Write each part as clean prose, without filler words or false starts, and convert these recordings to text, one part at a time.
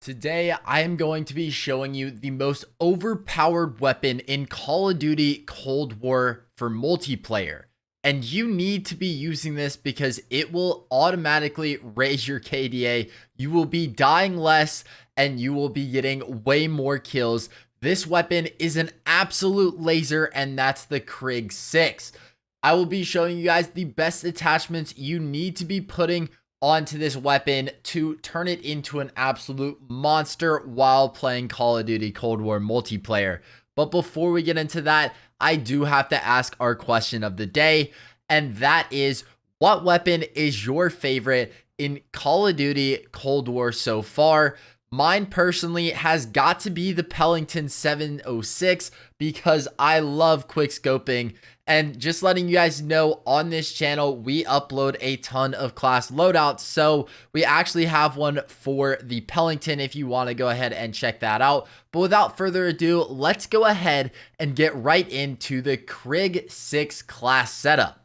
Today, I am going to be showing you the most overpowered weapon in Call of Duty Cold War for multiplayer. And you need to be using this because it will automatically raise your KDA. You will be dying less and you will be getting way more kills. This weapon is an absolute laser, and that's the Krig 6. I will be showing you guys the best attachments you need to be putting onto this weapon to turn it into an absolute monster while playing Call of Duty Cold War multiplayer. But before we get into that, I do have to ask our question of the day, and that is, what weapon is your favorite in Call of Duty Cold War so far? Mine personally has got to be the Pellington 706 because I love quick scoping. And just letting you guys know, on this channel, we upload a ton of class loadouts. So we actually have one for the Pellington if you want to go ahead and check that out. But without further ado, let's go ahead and get right into the Krig 6 class setup.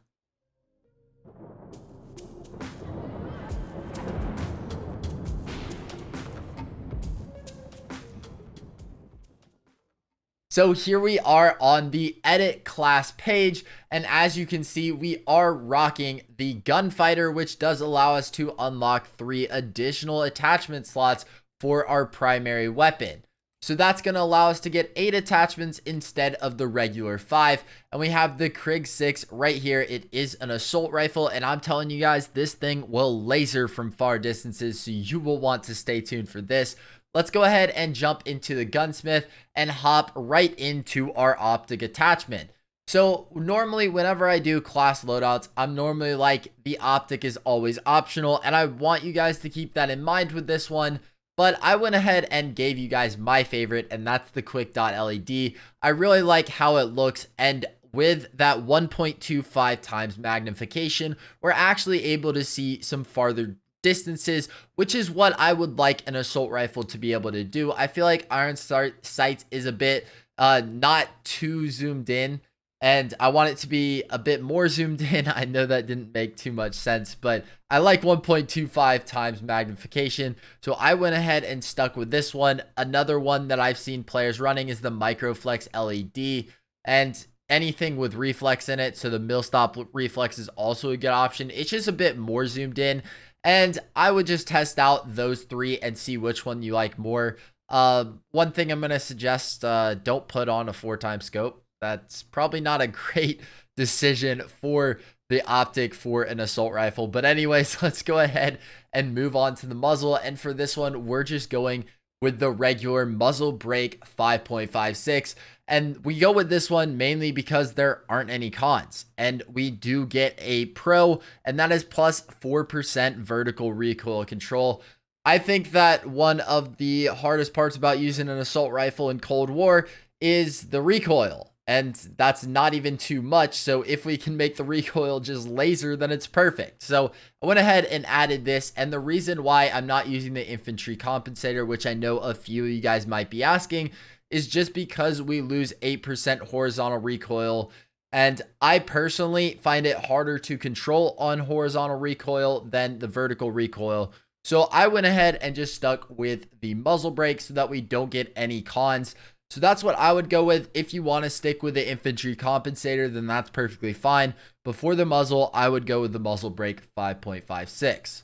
So here we are on the edit class page, and as you can see, we are rocking the gunfighter, which does allow us to unlock 3 additional attachment slots for our primary weapon. So that's going to allow us to get 8 attachments instead of the regular 5. And we have the Krig 6 right here. It is an assault rifle, and I'm telling you guys, this thing will laser from far distances, so you will want to stay tuned for this. Let's go ahead and jump into the gunsmith and hop right into our optic attachment. So normally whenever I do class loadouts, I'm normally like, the optic is always optional, and I want you guys to keep that in mind with this one. But I went ahead and gave you guys my favorite, and that's the quick dot LED. I really like how it looks, and with that 1.25 times magnification, we're actually able to see some farther distances, which is what I would like an assault rifle to be able to do. I feel like Iron Sights is a bit not too zoomed in, and I want it to be a bit more zoomed in. I know that didn't make too much sense, but I like 1.25 times magnification, so I went ahead and stuck with this one. Another one that I've seen players running is the Microflex LED, and anything with reflex in it, so the mill stop reflex is also a good option. It's just a bit more zoomed in, and I would just test out those 3 and see which one you like more. One thing I'm going to suggest, don't put on a 4x scope. That's probably not a great decision for the optic for an assault rifle. But anyways, let's go ahead and move on to the muzzle. And for this one, we're just going with the regular muzzle brake 5.56. And we go with this one mainly because there aren't any cons, and we do get a pro, and that is plus 4% vertical recoil control. I think that one of the hardest parts about using an assault rifle in Cold War is the recoil, and that's not even too much. So if we can make the recoil just laser, then it's perfect. So I went ahead and added this, and the reason why I'm not using the infantry compensator, which I know a few of you guys might be asking, is just because we lose 8% horizontal recoil, and I personally find it harder to control on horizontal recoil than the vertical recoil. So I went ahead and just stuck with the muzzle brake so that we don't get any cons. So that's what I would go with. If you want to stick with the infantry compensator, then that's perfectly fine. But for the muzzle, I would go with the muzzle brake 5.56.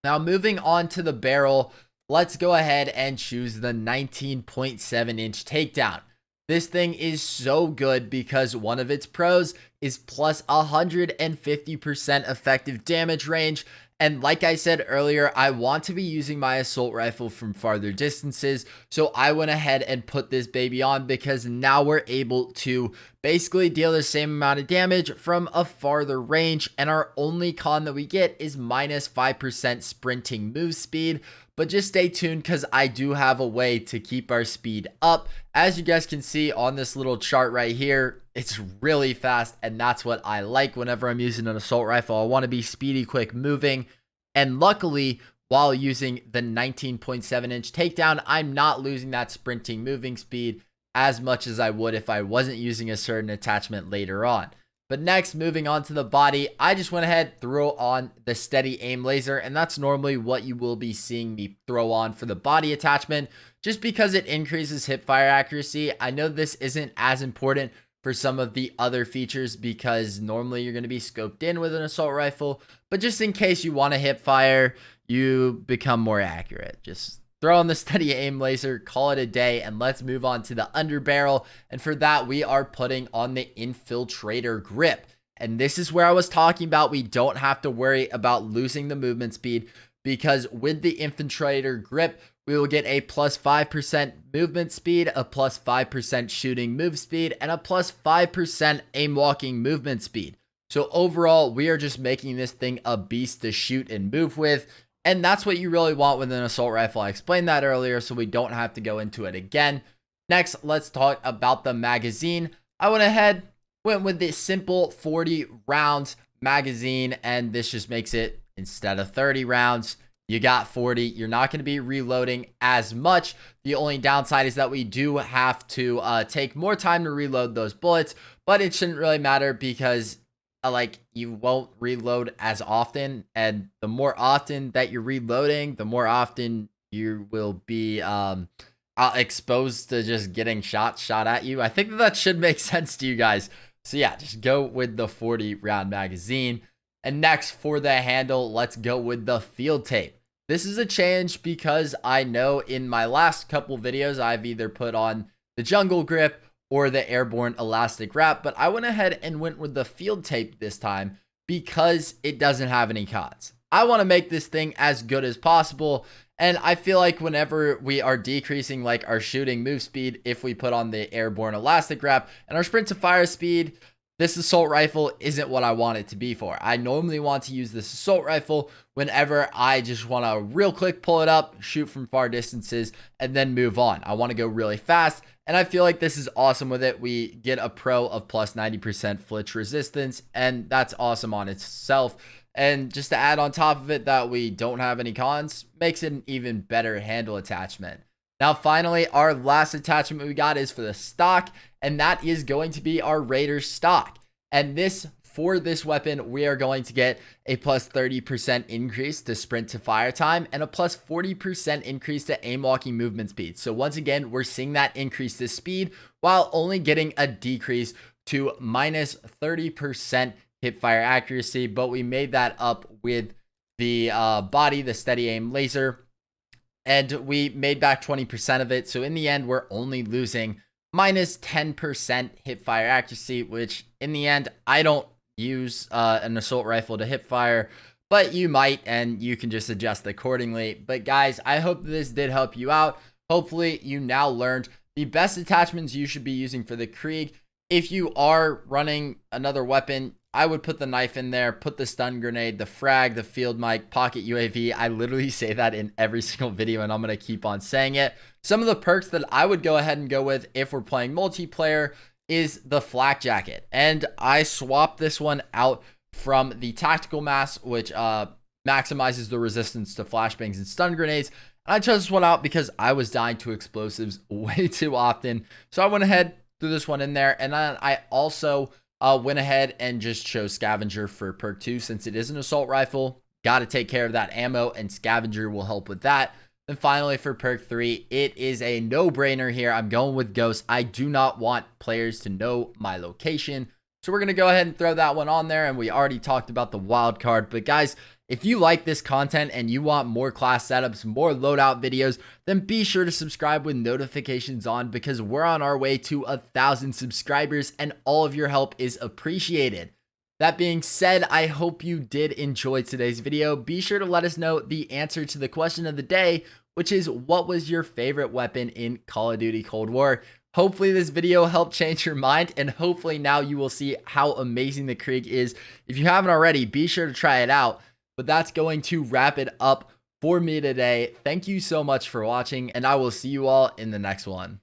Now moving on to the barrel, let's go ahead and choose the 19.7 inch takedown. This thing is so good because one of its pros is plus 150% effective damage range. And like I said earlier, I want to be using my assault rifle from farther distances. So I went ahead and put this baby on because now we're able to basically deal the same amount of damage from a farther range. And our only con that we get is minus 5% sprinting move speed. But just stay tuned because I do have a way to keep our speed up. As you guys can see on this little chart right here, it's really fast, and that's what I like whenever I'm using an assault rifle. I want to be speedy, quick moving, and luckily, while using the 19.7 inch takedown, I'm not losing that sprinting moving speed as much as I would if I wasn't using a certain attachment later on. But next, moving on to the body, I just went ahead, throw on the steady aim laser, and that's normally what you will be seeing me throw on for the body attachment, just because it increases hip fire accuracy. I know this isn't as important for some of the other features because normally you're going to be scoped in with an assault rifle, but just in case you want to hip fire, you become more accurate. Just throw on the steady aim laser, call it a day, and let's move on to the underbarrel. And for that, we are putting on the infiltrator grip. And this is where I was talking about we don't have to worry about losing the movement speed, because with the infiltrator grip, we will get a plus 5% movement speed, a plus 5% shooting move speed, and a plus 5% aim walking movement speed. So overall, we are just making this thing a beast to shoot and move with. And that's what you really want with an assault rifle. I explained that earlier, so we don't have to go into it again. Next, let's talk about the magazine. I went with the simple 40 rounds magazine, and this just makes it, instead of 30 rounds, you got 40. You're not going to be reloading as much. The only downside is that we do have to take more time to reload those bullets, but it shouldn't really matter because you won't reload as often, and the more often that you're reloading, the more often you will be exposed to just getting shot at you. I think that should make sense to you guys. So yeah, just go with the 40 round magazine. And next, for the handle, let's go with the field tape. This is a change because I know in my last couple videos, I've either put on the jungle grip or the airborne elastic wrap, but I went ahead and went with the field tape this time because it doesn't have any cons. I want to make this thing as good as possible, and I feel like whenever we are decreasing our shooting move speed, if we put on the airborne elastic wrap, and our sprint to fire speed, this assault rifle isn't what I want it to be for. I normally want to use this assault rifle whenever I just want to real quick pull it up, shoot from far distances, and then move on. I want to go really fast, and I feel like this is awesome with it. We get a pro of plus 90% flinch resistance, and that's awesome on itself. And just to add on top of it that we don't have any cons, makes it an even better handle attachment. Now, finally, our last attachment we got is for the stock, and that is going to be our Raider stock. And for this weapon, we are going to get a plus 30% increase to sprint to fire time and a plus 40% increase to aim walking movement speed. So once again, we're seeing that increase to speed while only getting a decrease to minus 30% hip fire accuracy, but we made that up with the body, the steady aim laser, and we made back 20% of it. So in the end, we're only losing minus 10% hip fire accuracy, which in the end, I don't use an assault rifle to hip fire, but you might, and you can just adjust accordingly. But guys, I hope this did help you out. Hopefully you now learned the best attachments you should be using for the Krig. If you are running another weapon, I would put the knife in there, put the stun grenade, the frag, the field mic, pocket UAV. I literally say that in every single video, and I'm going to keep on saying it. Some of the perks that I would go ahead and go with if we're playing multiplayer is the flak jacket. And I swapped this one out from the tactical mask, which maximizes the resistance to flashbangs and stun grenades. And I chose this one out because I was dying to explosives way too often. So I went ahead, threw this one in there. And then I also went ahead and just chose scavenger for perk 2 since it is an assault rifle. Got to take care of that ammo, and scavenger will help with that. Then finally for perk 3, it is a no-brainer here. I'm going with ghost. I do not want players to know my location, so we're going to go ahead and throw that one on there. And we already talked about the wild card, but guys, if you like this content and you want more class setups, more loadout videos, then be sure to subscribe with notifications on, because we're on our way to 1,000 subscribers and all of your help is appreciated. That being said, I hope you did enjoy today's video. Be sure to let us know the answer to the question of the day, which is, what was your favorite weapon in Call of Duty Cold War? Hopefully this video helped change your mind, and hopefully now you will see how amazing the Krig is. If you haven't already, be sure to try it out. But that's going to wrap it up for me today. Thank you so much for watching, and I will see you all in the next one.